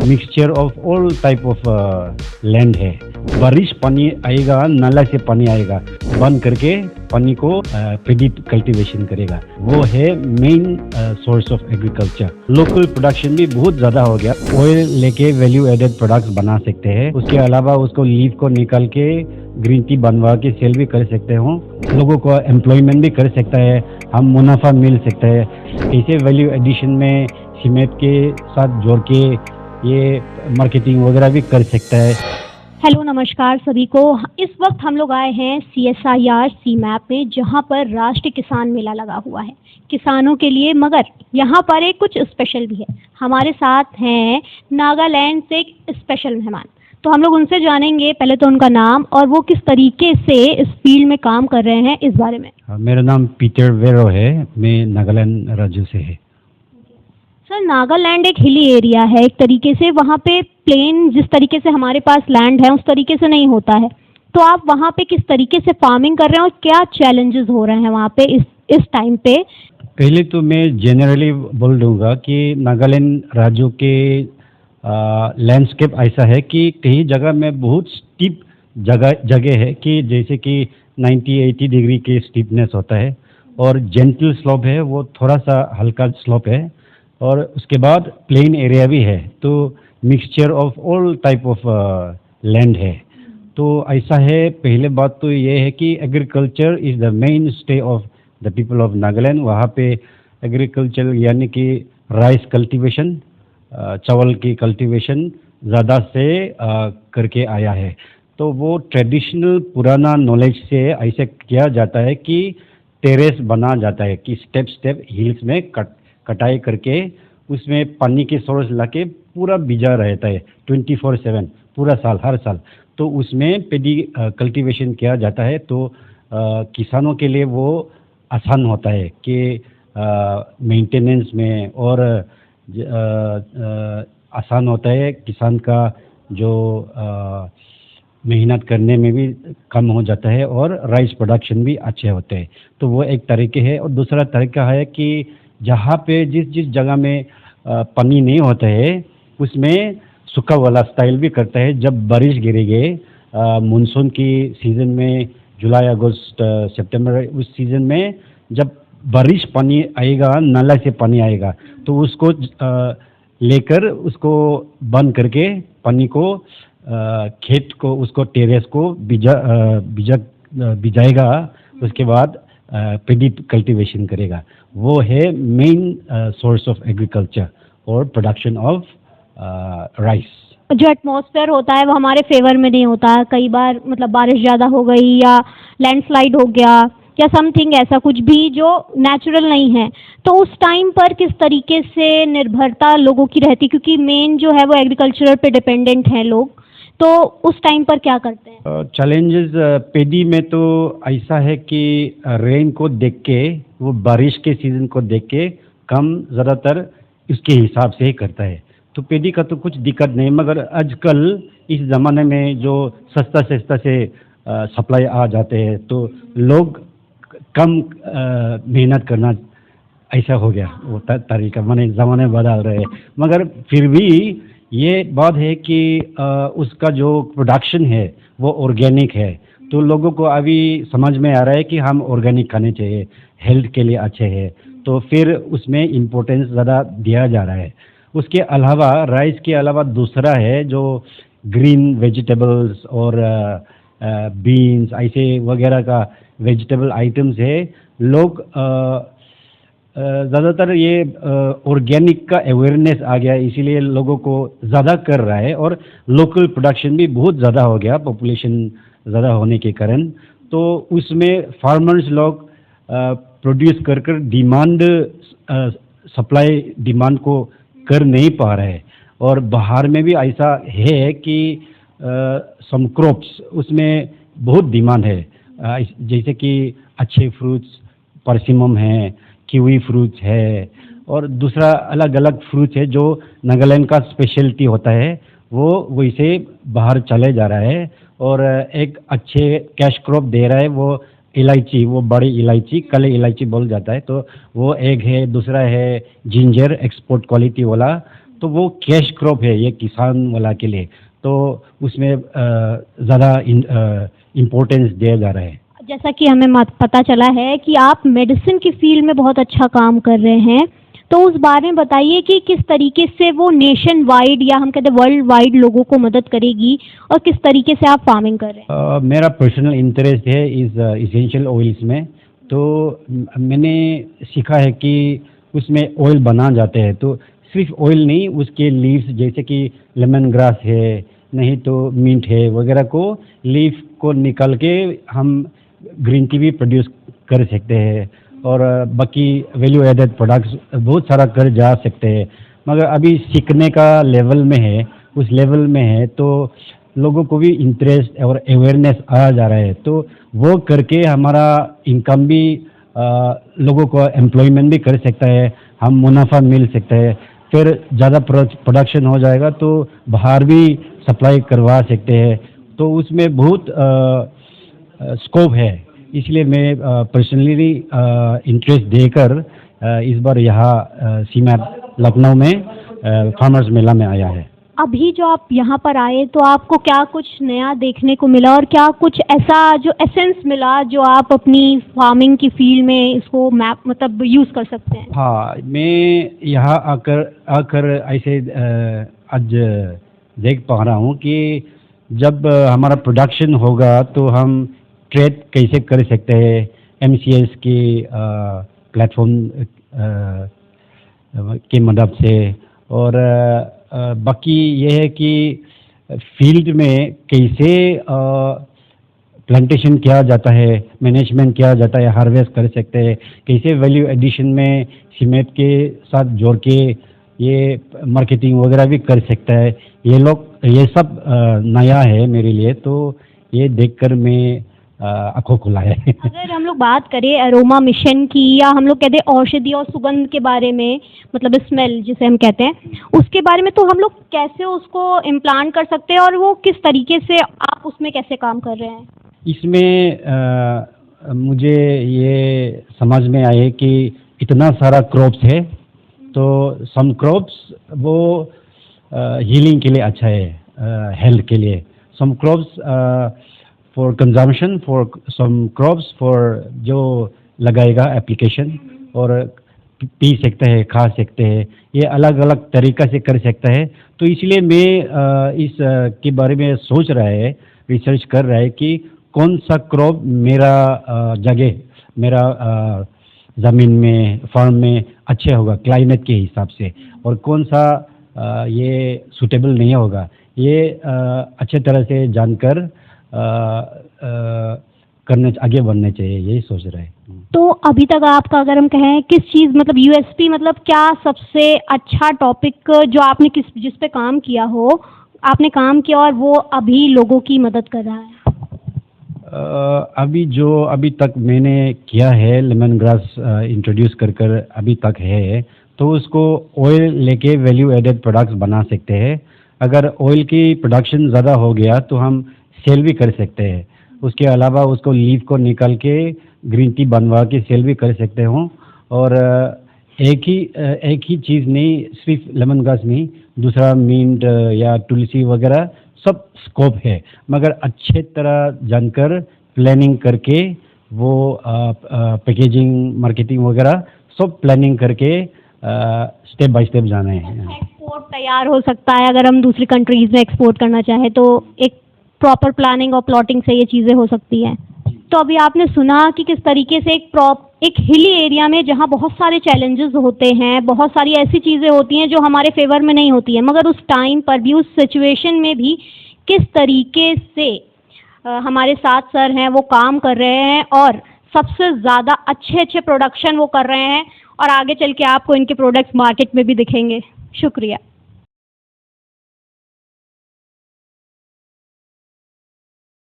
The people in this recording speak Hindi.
Mixture of all type of land है। बारिश पानी आएगा, नाला से पानी आएगा, बंद करके पानी को पेडी कल्टीवेशन करेगा। वो है main source of agriculture. Local production भी बहुत ज़्यादा हो गया। ऑयल लेके वैल्यू एडेड प्रोडक्ट्स बना सकते हैं। उसके अलावा उसको लीफ को निकाल के ग्रीन टी बनवा के सेल भी कर सकते हो। लोगों को एम्प्लॉयमेंट भी कर सकता है, हम मुनाफा मिल सकता है। ऐसे वैल्यू एडिशन में सीमेंट के साथ जोड़ के ये मार्केटिंग वगैरह भी कर सकता है। हेलो नमस्कार सभी को। इस वक्त हम लोग आए हैं CSIR CMAP में, जहां पर राष्ट्रीय किसान मेला लगा हुआ है किसानों के लिए, मगर यहाँ पर एक कुछ स्पेशल भी है। हमारे साथ हैं नागालैंड से एक स्पेशल मेहमान, तो हम लोग उनसे जानेंगे पहले तो उनका नाम और वो किस तरीके से इस फील्ड में काम कर रहे हैं इस बारे में। मेरा नाम पीटर वेरो है, मैं नागालैंड राज्य से है। सर, नागालैंड एक हिली एरिया है एक तरीके से, वहाँ पे प्लेन जिस तरीके से हमारे पास लैंड है उस तरीके से नहीं होता है, तो आप वहाँ पे किस तरीके से फार्मिंग कर रहे हैं और क्या चैलेंजेस हो रहे हैं वहाँ पे इस टाइम पे? पहले तो मैं जनरली बोल दूंगा कि नागालैंड राज्य के लैंडस्केप ऐसा है कि कई जगह में बहुत स्टीप जगह है कि जैसे कि 90-80 डिग्री की स्टीपनेस होता है, और जेंटल स्लोप है, वो थोड़ा सा हल्का स्लोप है, और उसके बाद प्लेन एरिया भी है। तो mixture of all type of land है। तो ऐसा है, पहले बात तो ये है कि agriculture is the main stay of the people of Nagaland. वहाँ पे एग्रीकल्चर यानी कि राइस कल्टीवेशन, चावल की कल्टीवेशन ज़्यादा से करके आया है। तो वो ट्रेडिशनल पुराना नॉलेज से ऐसे किया जाता है कि टेरेस बना जाता है कि स्टेप स्टेप हिल्स में कटाई करके उसमें पानी के सोर्स लाके पूरा बीजा रहता है 24/7 पूरा साल, हर साल। तो उसमें पेडी कल्टीवेशन किया जाता है। तो किसानों के लिए वो आसान होता है कि मेंटेनेंस में, और आसान होता है किसान का जो मेहनत करने में भी कम हो जाता है, और राइस प्रोडक्शन भी अच्छे होते हैं। तो वो एक तरीके है। और दूसरा तरीका है कि जहाँ पे जिस जगह में पानी नहीं होता है उसमें सूखा वाला स्टाइल भी करता है। जब बारिश गिरेगी मानसून की सीज़न में, जुलाई अगस्त सितंबर, उस सीज़न में जब बारिश पानी आएगा, नाला से पानी आएगा, तो उसको लेकर उसको बंद करके पानी को खेत को, उसको टेरेस को बिजाएगा। उसके बाद पेडी कल्टीवेशन करेगा। वो है मेन सोर्स ऑफ एग्रीकल्चर और प्रोडक्शन ऑफ राइस। जो एटमॉस्फेयर होता है वो हमारे फेवर में नहीं होता है, कई बार मतलब बारिश ज़्यादा हो गई या लैंडस्लाइड हो गया या समथिंग ऐसा कुछ भी जो नेचुरल नहीं है, तो उस टाइम पर किस तरीके से निर्भरता लोगों की रहती, क्योंकि मेन जो है वो एग्रीकल्चर पे डिपेंडेंट हैं लोग, तो उस टाइम पर क्या करते हैं? चैलेंजेस पेडी में तो ऐसा है कि रेन को देख के, वो बारिश के सीज़न को देख के कम ज़्यादातर इसके हिसाब से ही करता है। तो पेडी का तो कुछ दिक्कत नहीं, मगर आजकल इस ज़माने में जो सस्ता से सप्लाई आ जाते हैं, तो लोग कम मेहनत करना ऐसा हो गया वो तरीका, माने ज़माने बदल रहे हैं। मगर फिर भी ये बात है कि उसका जो प्रोडक्शन है वो ऑर्गेनिक है। तो लोगों को अभी समझ में आ रहा है कि हम ऑर्गेनिक खाने चाहिए, हेल्थ के लिए अच्छे है। तो फिर उसमें इम्पोर्टेंस ज़्यादा दिया जा रहा है। उसके अलावा राइस के अलावा दूसरा है जो ग्रीन वेजिटेबल्स और बीन्स ऐसे वगैरह का वेजिटेबल आइटम्स है। लोग ज़्यादातर ये ऑर्गेनिक का अवेयरनेस आ गया, इसीलिए लोगों को ज़्यादा कर रहा है, और लोकल प्रोडक्शन भी बहुत ज़्यादा हो गया पॉपुलेशन ज़्यादा होने के कारण। तो उसमें फार्मर्स लोग प्रोड्यूस कर डिमांड, सप्लाई डिमांड को कर नहीं पा रहे। और बाहर में भी ऐसा है कि सम क्रॉप्स उसमें बहुत डिमांड है, जैसे कि अच्छे फ्रूट्स, परसिमम है, कीवी फ्रूट्स है, और दूसरा अलग अलग फ्रूट्स है जो नागालैंड का स्पेशलिटी होता है, वो वैसे बाहर चले जा रहा है। और एक अच्छे कैश क्रॉप दे रहा है वो इलायची, वो बड़ी इलायची, काली इलायची बोल जाता है, तो वो एक है। दूसरा है जिंजर, एक्सपोर्ट क्वालिटी वाला। तो वो कैश क्रॉप है ये किसान वाला के लिए, तो उसमें ज़्यादा इम्पोर्टेंस दिया जा रहा है। जैसा कि हमें पता चला है कि आप मेडिसिन की फील्ड में बहुत अच्छा काम कर रहे हैं, तो उस बारे में बताइए कि किस तरीके से वो नेशन वाइड या हम कहते हैं वर्ल्ड वाइड लोगों को मदद करेगी और किस तरीके से आप फार्मिंग कर रहे हैं। मेरा पर्सनल इंटरेस्ट है इस इसेंशियल ऑयल्स में, तो मैंने सीखा है कि उसमें ऑयल बना जाते हैं, तो सिर्फ ऑयल नहीं, उसके लीव्स जैसे कि लेमन ग्रास है, नहीं तो मिंट है वगैरह को लीफ को निकाल के हम ग्रीन टी भी प्रोड्यूस कर सकते हैं और बाकी वैल्यू एडेड प्रोडक्ट्स बहुत सारा कर जा सकते हैं। मगर अभी सीखने का लेवल में है, उस लेवल में है, तो लोगों को भी इंटरेस्ट और अवेयरनेस आ जा रहा है, तो वो करके हमारा इनकम भी लोगों को एम्प्लॉयमेंट भी कर सकता है, हम मुनाफा मिल सकता है, फिर ज़्यादा प्रोडक्शन हो जाएगा तो बाहर भी सप्लाई करवा सकते हैं, तो उसमें बहुत स्कोप है। इसलिए मैं पर्सनली इंटरेस्ट देकर इस बार यहाँ सीमैप लखनऊ में फार्मर्स मेला में आया है। अभी जो आप यहाँ पर आए तो आपको क्या कुछ नया देखने को मिला और क्या कुछ ऐसा जो एसेंस मिला जो आप अपनी फार्मिंग की फील्ड में इसको मैप मतलब यूज़ कर सकते हैं? हाँ, मैं यहाँ आकर ऐसे आज देख पा रहा हूँ कि जब हमारा प्रोडक्शन होगा तो हम ट्रेड कैसे कर सकते हैं MCS की प्लेटफॉर्म की मदद से, और बाकी ये है कि फील्ड में कैसे प्लांटेशन किया जाता है, मैनेजमेंट किया जाता है, हार्वेस्ट कर सकते हैं, कैसे वैल्यू एडिशन में सीमेंट के साथ जोड़ के ये मार्केटिंग वगैरह भी कर सकता है। ये सब नया है मेरे लिए, तो ये देखकर मैं आंखों खुला है। अगर हम लोग बात करें अरोमा मिशन की या हम लोग कहते हैं औषधि और सुगंध के बारे में, मतलब स्मेल जिसे हम कहते हैं, उसके बारे में तो हम लोग कैसे उसको इम्प्लांट कर सकते हैं और वो किस तरीके से आप उसमें कैसे काम कर रहे हैं? इसमें मुझे ये समझ में आए कि इतना सारा क्रॉप्स है, तो सम क्रॉप्स वो हीलिंग के लिए अच्छा है, हेल्थ के लिए, some crops for consumption, for some crops for जो लगाएगा एप्लीकेशन और पी सकते हैं, खा सकते हैं, ये अलग अलग तरीक़ा से कर सकता है। तो इसलिए मैं इस के बारे में सोच रहा है, रिसर्च कर रहा है कि कौन सा क्रॉप मेरा जगह, मेरा ज़मीन में, फार्म में अच्छे होगा क्लाइमेट के हिसाब से, और कौन सा ये सूटेबल नहीं होगा, ये अच्छे तरह से जानकर करने आगे बढ़ने चाहिए, यही सोच रहा है। तो अभी तक आपका अगर हम कहें किस चीज़ मतलब USP मतलब क्या सबसे अच्छा टॉपिक जो आपने जिस पे काम किया हो, आपने काम किया और वो अभी लोगों की मदद कर रहा है? अभी तक मैंने किया है लेमन ग्रास इंट्रोड्यूस कर अभी तक है, तो उसको ऑयल लेके वैल्यू एडेड प्रोडक्ट्स बना सकते हैं। अगर ऑयल की प्रोडक्शन ज़्यादा हो गया तो हम सेल भी कर सकते हैं। उसके अलावा उसको लीफ को निकाल के ग्रीन टी बनवा के सेल भी कर सकते हो, और एक ही चीज़ नहीं, सिर्फ लेमन ग्रास नहीं, दूसरा मिंट या तुलसी वगैरह सब स्कोप है, मगर अच्छे तरह जानकर प्लानिंग करके वो पैकेजिंग, मार्केटिंग वगैरह सब प्लानिंग करके स्टेप बाय स्टेप जाना है। एक्सपोर्ट तैयार हो सकता है अगर हम दूसरी कंट्रीज़ में एक्सपोर्ट करना चाहें तो एक प्रॉपर प्लानिंग और प्लॉटिंग से ये चीज़ें हो सकती हैं। तो अभी आपने सुना कि किस तरीके से एक हिली एरिया में जहाँ बहुत सारे चैलेंजेस होते हैं, बहुत सारी ऐसी चीज़ें होती हैं जो हमारे फेवर में नहीं होती हैं, मगर उस टाइम पर भी, उस सिचुएशन में भी किस तरीके से हमारे साथ सर हैं वो काम कर रहे हैं और सबसे ज़्यादा अच्छे प्रोडक्शन वो कर रहे हैं, और आगे चल के आपको इनके प्रोडक्ट्स मार्केट में भी दिखेंगे। शुक्रिया।